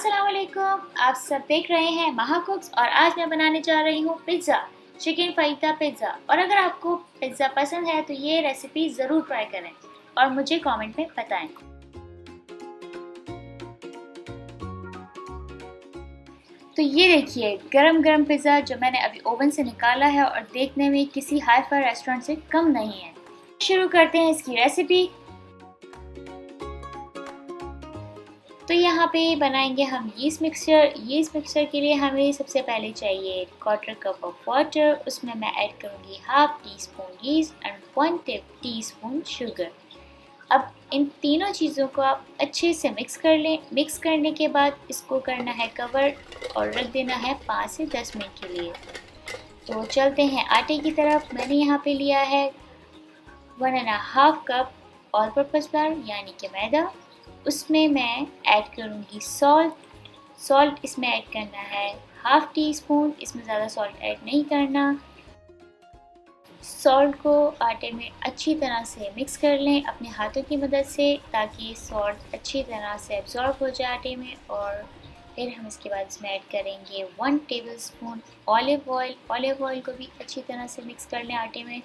अस्सलाम वालेकुम। आप सब देख रहे हैं महा कुक्स और आज मैं बनाने जा रही हूँ पिज़्ज़ा, चिकन फाइता पिज़्ज़ा। और अगर आपको पिज़्ज़ा पसंद है तो ये रेसिपी ज़रूर ट्राई करें और मुझे कमेंट में बताएं। तो ये देखिए गरम गरम पिज़्ज़ा जो मैंने अभी ओवन से निकाला है और देखने में किसी हाई फाई रेस्टोरेंट से कम नहीं है। शुरू करते हैं इसकी रेसिपी। तो यहाँ पे बनाएंगे हम यीस्ट मिक्सचर। यीस्ट मिक्सचर के लिए हमें सबसे पहले चाहिए 1/4 कप ऑफ वाटर। उसमें मैं ऐड करूँगी half tea spoon yeast and 1 teaspoon sugar. अब इन तीनों चीज़ों को आप अच्छे से मिक्स कर लें। मिक्स करने के बाद इसको करना है कवर और रख देना है 5 से 10 मिनट के लिए। तो चलते हैं आटे की तरफ। मैंने यहाँ पे लिया है 1.5 कप ऑल पर्पस फ्लावर यानी कि मैदा। उसमें मैं ऐड करूँगी सॉल्ट इसमें ऐड करना है हाफ टी स्पून। इसमें ज़्यादा सॉल्ट ऐड नहीं करना। सॉल्ट को आटे में अच्छी तरह से मिक्स कर लें अपने हाथों की मदद से ताकि सॉल्ट अच्छी तरह से एब्जॉर्ब हो जाए आटे में। और फिर हम इसके बाद इसमें ऐड करेंगे 1 tablespoon olive oil. Olive oil को भी अच्छी तरह से मिक्स कर लें आटे में।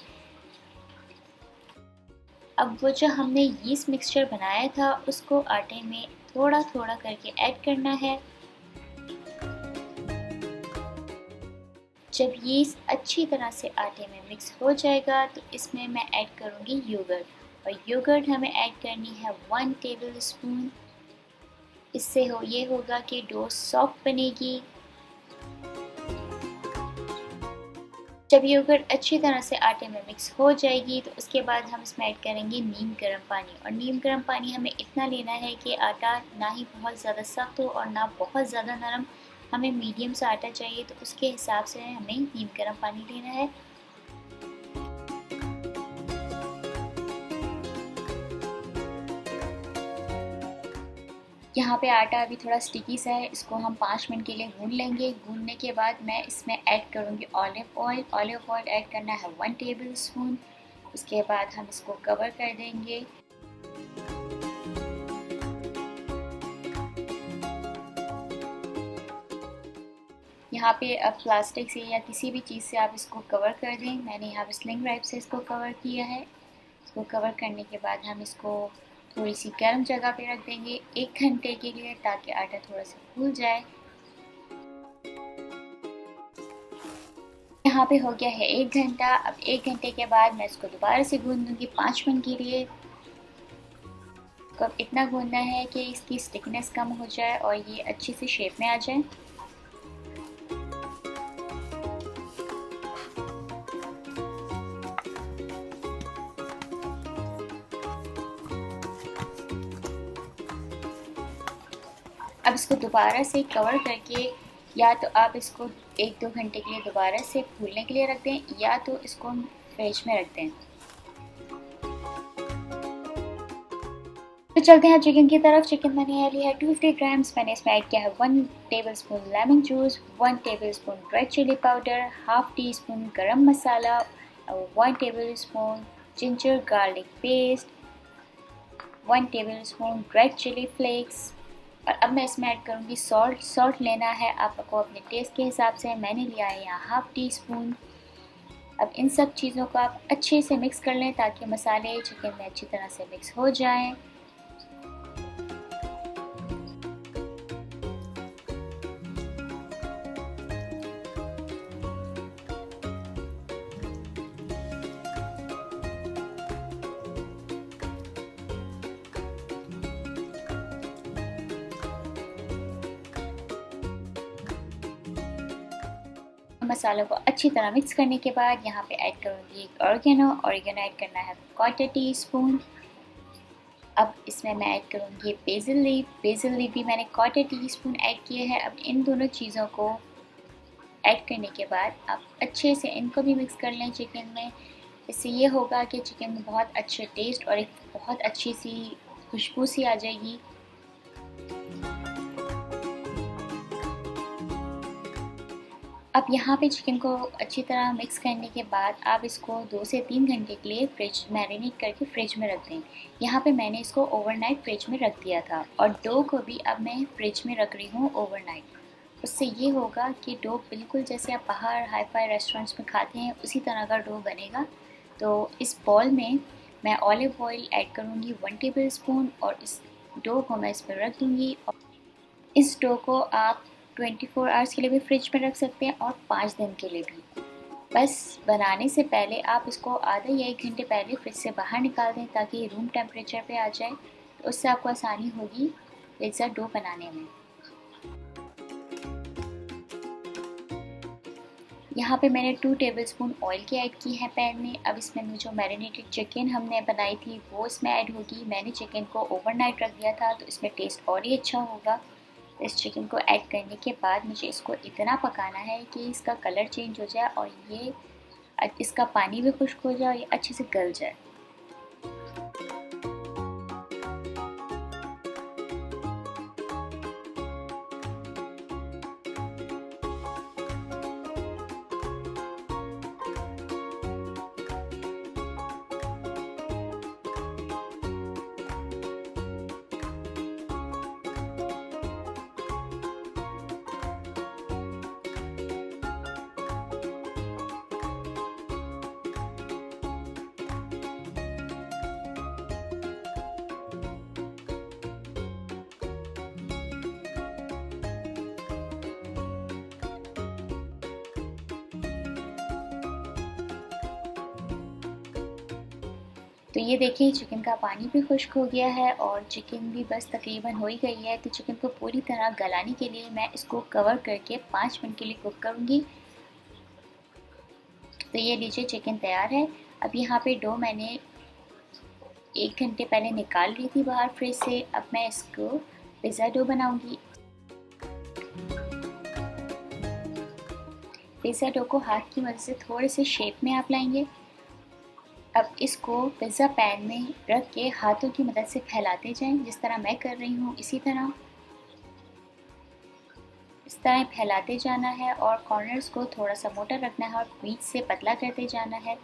अब वो जो हमने यीस्ट मिक्सचर बनाया था उसको आटे में थोड़ा थोड़ा करके ऐड करना है। जब यीस्ट अच्छी तरह से आटे में मिक्स हो जाएगा तो इसमें मैं ऐड करूँगी योगर्ट। और योगर्ट हमें ऐड करनी है 1 टेबलस्पून। इससे ये होगा कि डो सॉफ्ट बनेगी। जब योगर्ट अच्छी तरह से आटे में मिक्स हो जाएगी तो उसके बाद हम इसमें ऐड करेंगे नीम गर्म पानी। और नीम गर्म पानी हमें इतना लेना है कि आटा ना ही बहुत ज़्यादा सख्त हो और ना बहुत ज़्यादा नरम। हमें मीडियम सा आटा चाहिए तो उसके हिसाब से हमें नीम गर्म पानी लेना है। यहाँ पे आटा अभी थोड़ा स्टिकी सा है, इसको हम 5 मिनट के लिए गूंद लेंगे। गूंदने के बाद मैं इसमें ऐड करूँगी olive oil. Olive oil add करना है 1 टेबलस्पून। उसके बाद हम इसको कवर कर देंगे। यहाँ पे अब प्लास्टिक से या किसी भी चीज़ से आप इसको कवर कर दें। मैंने यहाँ पे स्लिंग रैप से इसको कवर किया है। इसको कवर करने के बाद हम इसको थोड़ी सी गर्म जगह पे रख देंगे 1 घंटे के लिए ताकि आटा थोड़ा सा फूल जाए। यहाँ पे हो गया है 1 घंटा। अब 1 घंटे के बाद मैं इसको दोबारा से गूंद दूँगी 5 मिनट के लिए। तो अब इतना गूंदना है कि इसकी स्टिकनेस कम हो जाए और ये अच्छी सी शेप में आ जाए। अब इसको दोबारा से कवर करके या तो आप इसको 1-2 घंटे के लिए दोबारा से फूलने के लिए रख दें या तो इसको फ्रिज में रख दें। तो चलते हैं चिकन की तरफ। चिकन मैंने लिया है 250 ग्राम्स। मैंने इसमें ऐड किया है 1 tablespoon lemon juice, 1 tablespoon red chilli powder, half teaspoon garam masala और 1 tablespoon ginger garlic paste, 1 tablespoon red chilli flakes. और अब मैं इसमें ऐड करूँगी सॉल्ट लेना है आपको अपने टेस्ट के हिसाब से। मैंने लिया है यहाँ हाफ टी स्पून। अब इन सब चीज़ों को आप अच्छे से मिक्स कर लें ताकि मसाले चिकन में अच्छी तरह से मिक्स हो जाएं। मसालों को अच्छी तरह मिक्स करने के बाद यहाँ पे ऐड करूँगी ऑरिगेनो ऐड करना है 1/4 टीस्पून। अब इसमें मैं ऐड करूँगी बेसिल लीफ भी मैंने 1/4 टीस्पून ऐड किए हैं। अब इन दोनों चीज़ों को ऐड करने के बाद आप अच्छे से इनको भी मिक्स कर लें चिकन में। इससे ये होगा कि चिकन में बहुत अच्छे टेस्ट और एक बहुत अच्छी सी खुशबू सी आ जाएगी। अब यहाँ पे चिकन को अच्छी तरह मिक्स करने के बाद आप इसको 2 से 3 घंटे के लिए फ्रिज मैरिनेट करके फ्रिज में रख दें। यहाँ पे मैंने इसको ओवरनाइट फ्रिज में रख दिया था और डो को भी अब मैं फ्रिज में रख रही हूँ ओवरनाइट। उससे ये होगा कि डो बिल्कुल जैसे आप बाहर हाई फाई रेस्टोरेंट्स में खाते हैं उसी तरह का डो बनेगा। तो इस बॉल में मैं ऑलिव ऑयल ऐड करूँगी 1 टेबल स्पून और इस डो को मैं इसमें रख दूँगी। इस डो को आप 24 आवर्स के लिए भी फ्रिज में रख सकते हैं और 5 दिन के लिए भी। बस बनाने से पहले आप इसको आधे या 1 घंटे पहले फ्रिज से बाहर निकाल दें ताकि रूम टेम्परेचर पे आ जाए, तो उससे आपको आसानी होगी पिज़्ज़ा डो बनाने में। यहाँ पे मैंने 2 टेबलस्पून ऑयल की ऐड की है पैन में। अब इसमें जो मैरिनेटेड चिकन हमने बनाई थी वो इसमें ऐड होगी। मैंने चिकन को ओवरनाइट रख दिया था तो इसमें टेस्ट और ही अच्छा होगा। इस चिकन को ऐड करने के बाद मुझे इसको इतना पकाना है कि इसका कलर चेंज हो जाए और ये इसका पानी भी खुश्क हो जाए और ये अच्छे से गल जाए। तो ये देखिए चिकन का पानी भी खुश्क हो गया है और चिकन भी बस तकरीबन हो ही गई है। तो चिकन को पूरी तरह गलाने के लिए मैं इसको कवर करके 5 मिनट के लिए कुक करूँगी। तो ये लीजिए चिकन तैयार है। अब यहाँ पे डो मैंने 1 घंटे पहले निकाल ली थी बाहर फ्रिज से। अब मैं इसको पिज़्ज़ा डो बनाऊँगी। पिज़्ज़ा डो को हाथ की मदद से थोड़े से शेप में आप लाएंगे। अब इसको पिज़्ज़ा पैन में रख के हाथों की मदद से फैलाते जाएं, जिस तरह मैं कर रही हूँ इसी तरह इस तरह फैलाते जाना है और कॉर्नर्स को थोड़ा सा मोटा रखना है और बीच से पतला करते जाना है।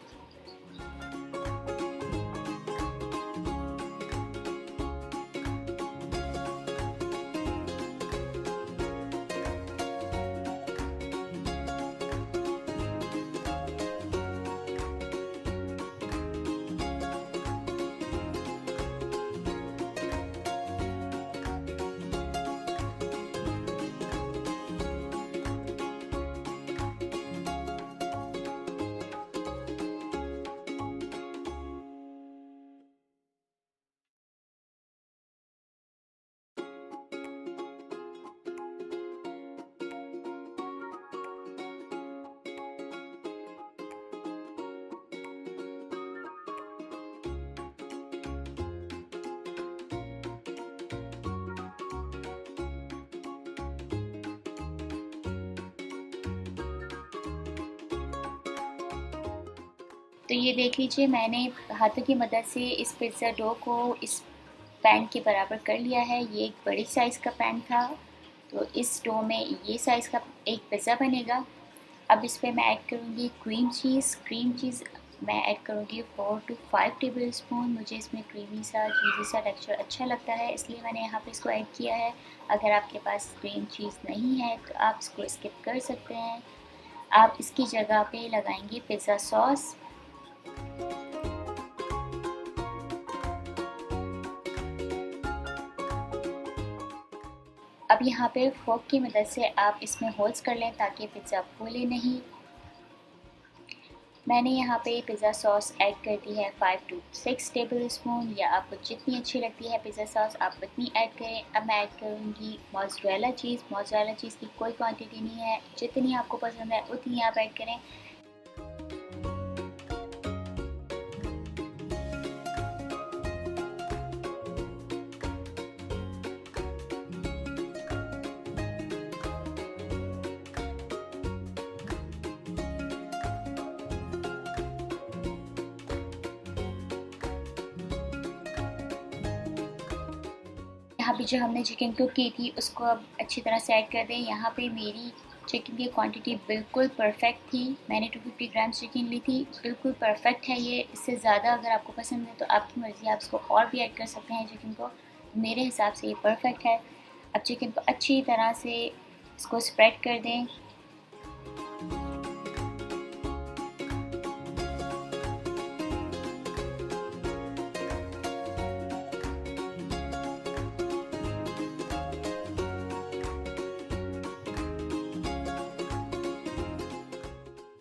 तो ये देख लीजिए मैंने हाथों की मदद से इस पिज़्ज़ा डो को इस पैन के बराबर कर लिया है। ये एक बड़ी साइज़ का पैन था, तो इस डो में ये साइज़ का एक पिज़्ज़ा बनेगा। अब इस पे मैं ऐड करूँगी क्रीम चीज़ मैं ऐड करूँगी 4 to 5 टेबल स्पून। मुझे इसमें क्रीमी सा चीज़ी सा टेक्सचर अच्छा लगता है, इसलिए मैंने यहाँ पे इसको ऐड किया है। अगर आपके पास क्रीम चीज़ नहीं है तो आप इसको स्किप कर सकते हैं। आप इसकी जगह पे लगाएंगे पिज़्ज़ा सॉस। अब यहाँ पे फोर्क की मदद से आप इसमें होल्स कर लें ताकि पिज़्ज़ा फूले नहीं। मैंने यहाँ पे पिज़्ज़ा सॉस ऐड कर दी है 5 to 6 टेबल स्पून, या आपको जितनी अच्छी लगती है पिज़्ज़ा सॉस आप उतनी ऐड करें। अब मैं ऐड करूँगी मोज़रेला चीज़ की कोई क्वांटिटी नहीं है, जितनी आपको पसंद है उतनी आप ऐड करें। यहाँ पे जो हमने चिकन कुक की थी उसको अब अच्छी तरह से ऐड कर दें। यहाँ पे मेरी चिकन की क्वांटिटी बिल्कुल परफेक्ट थी। मैंने 250 ग्राम चिकन ली थी, बिल्कुल परफेक्ट है ये। इससे ज़्यादा अगर आपको पसंद है तो आपकी मर्ज़ी, आप इसको और भी ऐड कर सकते हैं चिकन को। मेरे हिसाब से ये परफेक्ट है। अब चिकन को अच्छी तरह से इसको स्प्रेड कर दें।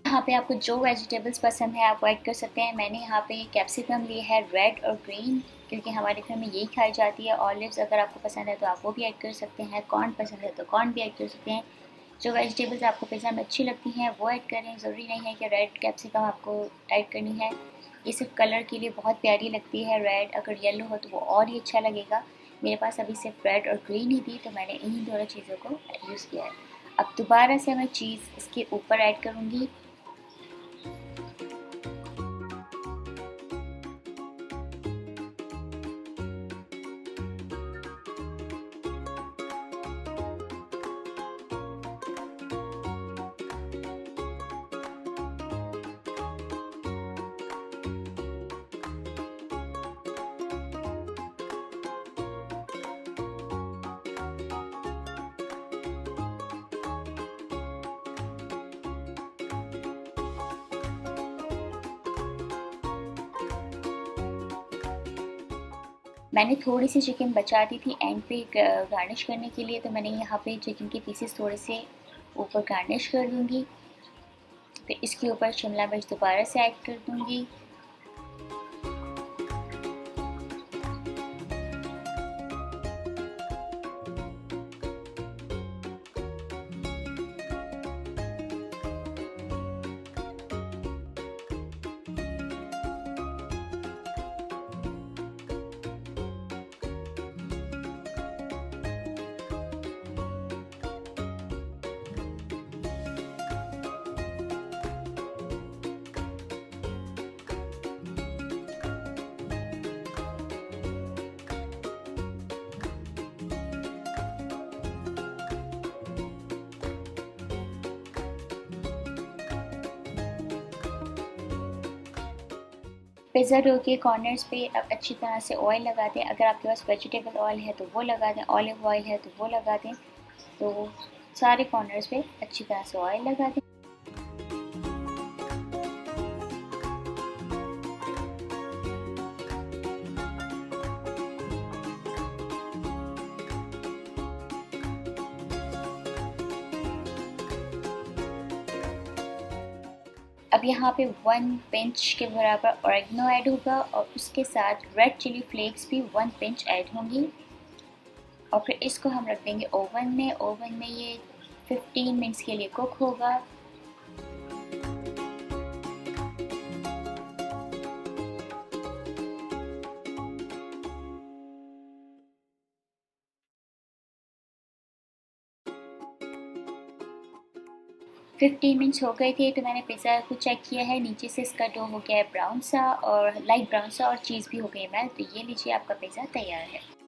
यहाँ पे आपको जो वेजिटेबल्स पसंद है आप वो ऐड कर सकते हैं। मैंने यहाँ पे कैप्सिकम ली है, रेड और ग्रीन, क्योंकि हमारे घर में यही खाई जाती है। ऑलिव्स अगर आपको पसंद है तो आप वो भी ऐड कर सकते हैं। कॉर्न पसंद है तो कॉर्न भी ऐड कर सकते हैं। जो वेजिटेबल्स आपको पिज़्ज़ा में अच्छी लगती हैं वो ऐड करें। ज़रूरी नहीं है कि रेड कैप्सिकम आपको ऐड करनी है। ये सिर्फ कलर के लिए बहुत प्यारी लगती है रेड, अगर येलो हो तो वो और ही अच्छा लगेगा। मेरे पास अभी सिर्फ रेड और ग्रीन ही थी तो मैंने इन्हीं दोनों चीज़ों को यूज़ किया है। अब दोबारा से मैं चीज़ इसके ऊपर ऐड करूँगी। मैंने थोड़ी सी चिकन बचा दी थी एंड पे गार्निश करने के लिए, तो मैंने यहाँ पे चिकन के पीसेस थोड़े से ऊपर गार्निश कर दूँगी। फिर इसके ऊपर शिमला मिर्च दोबारा से ऐड कर दूँगी। पिज़्ज़ा डो के कॉर्नर्स पे अब अच्छी तरह से ऑयल लगा दें। अगर आपके पास वेजिटेबल ऑयल है तो वो लगा दें, ऑलिव ऑयल है तो वो लगा दें। तो सारे कॉर्नर्स पे अच्छी तरह से ऑयल लगा दें। अब यहाँ पे 1 पिंच के बराबर ऑरिगेनो ऐड होगा और उसके साथ रेड चिली फ्लेक्स भी 1 पिंच ऐड होंगी। और फिर इसको हम रख देंगे ओवन में। ओवन में ये 15 मिनट्स के लिए कुक होगा। फिफ्टीन मिनट्स हो गए थे तो मैंने पिज़्ज़ा को चेक किया है, नीचे से इसका डो हो गया है ब्राउन सा और लाइट ब्राउन सा, और चीज़ भी हो गई है मेल्ट। तो ये लीजिए आपका पिज़्ज़ा तैयार है।